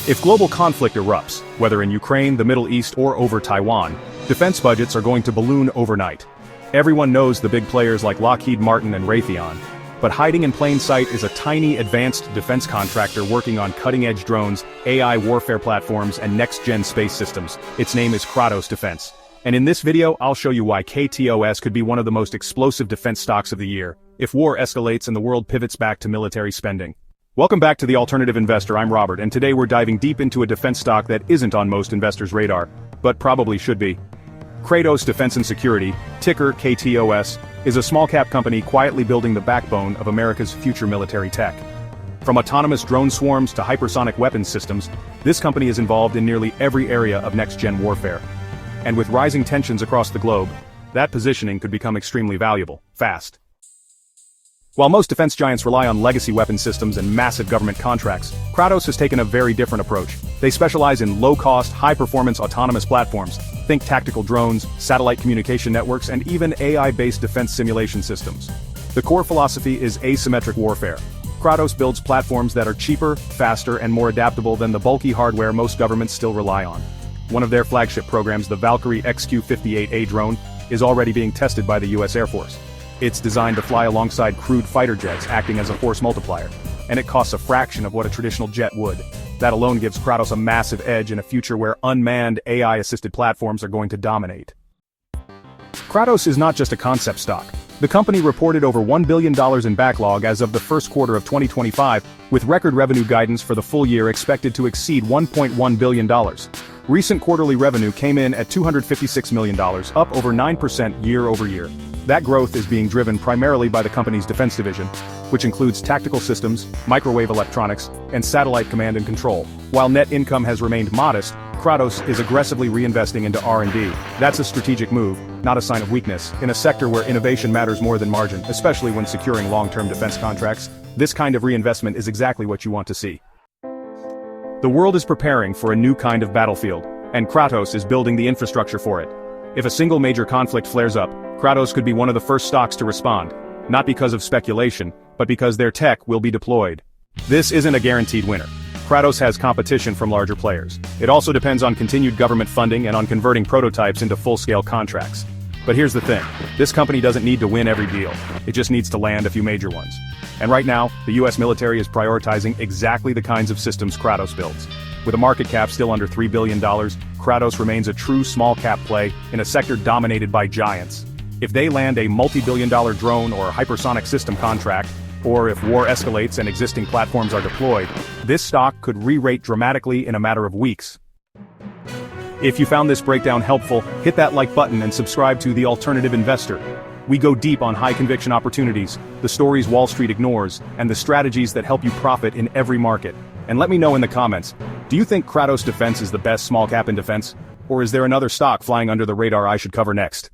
If global conflict erupts, whether in Ukraine, the Middle East, or over Taiwan, defense budgets are going to balloon overnight. Everyone knows the big players like Lockheed Martin and Raytheon, but hiding in plain sight is a tiny advanced defense contractor working on cutting-edge drones, AI warfare platforms, and next-gen space systems. Its name is Kratos Defense. And in this video, I'll show you why KTOS could be one of the most explosive defense stocks of the year, if war escalates and the world pivots back to military spending. Welcome back to The Alternative Investor. I'm Robert, and today we're diving deep into a defense stock that isn't on most investors' radar, but probably should be. Kratos Defense and Security, ticker KTOS, is a small-cap company quietly building the backbone of America's future military tech. From autonomous drone swarms to hypersonic weapons systems, this company is involved in nearly every area of next-gen warfare. And with rising tensions across the globe, that positioning could become extremely valuable, fast. While most defense giants rely on legacy weapon systems and massive government contracts, Kratos has taken a very different approach. They specialize in low-cost, high-performance autonomous platforms. Think tactical drones, satellite communication networks, and even AI-based defense simulation systems. The core philosophy is asymmetric warfare. Kratos builds platforms that are cheaper, faster, and more adaptable than the bulky hardware most governments still rely on. One of their flagship programs, the Valkyrie XQ-58A drone, is already being tested by the US Air Force. It's designed to fly alongside crewed fighter jets, acting as a force multiplier, and it costs a fraction of what a traditional jet would. That alone gives Kratos a massive edge in a future where unmanned, AI-assisted platforms are going to dominate. Kratos is not just a concept stock. The company reported over $1 billion in backlog as of the first quarter of 2025, with record revenue guidance for the full year expected to exceed $1.1 billion. Recent quarterly revenue came in at $256 million, up over 9% year-over-year. That growth is being driven primarily by the company's defense division, which includes tactical systems, microwave electronics, and satellite command and control. While net income has remained modest, Kratos is aggressively reinvesting into R&D. That's a strategic move, not a sign of weakness. In a sector where innovation matters more than margin, especially when securing long-term defense contracts, this kind of reinvestment is exactly what you want to see. The world is preparing for a new kind of battlefield, and Kratos is building the infrastructure for it. If a single major conflict flares up, Kratos could be one of the first stocks to respond, not because of speculation, but because their tech will be deployed. This isn't a guaranteed winner. Kratos has competition from larger players. It also depends on continued government funding and on converting prototypes into full-scale contracts. But here's the thing, this company doesn't need to win every deal, it just needs to land a few major ones. And right now, the US military is prioritizing exactly the kinds of systems Kratos builds. With a market cap still under $3 billion, Kratos remains a true small-cap play in a sector dominated by giants. If they land a multi-billion-dollar drone or hypersonic system contract, or if war escalates and existing platforms are deployed, this stock could re-rate dramatically in a matter of weeks. If you found this breakdown helpful, hit that like button and subscribe to The Alternative Investor. We go deep on high-conviction opportunities, the stories Wall Street ignores, and the strategies that help you profit in every market. And let me know in the comments, do you think Kratos Defense is the best small cap in defense? Or is there another stock flying under the radar I should cover next?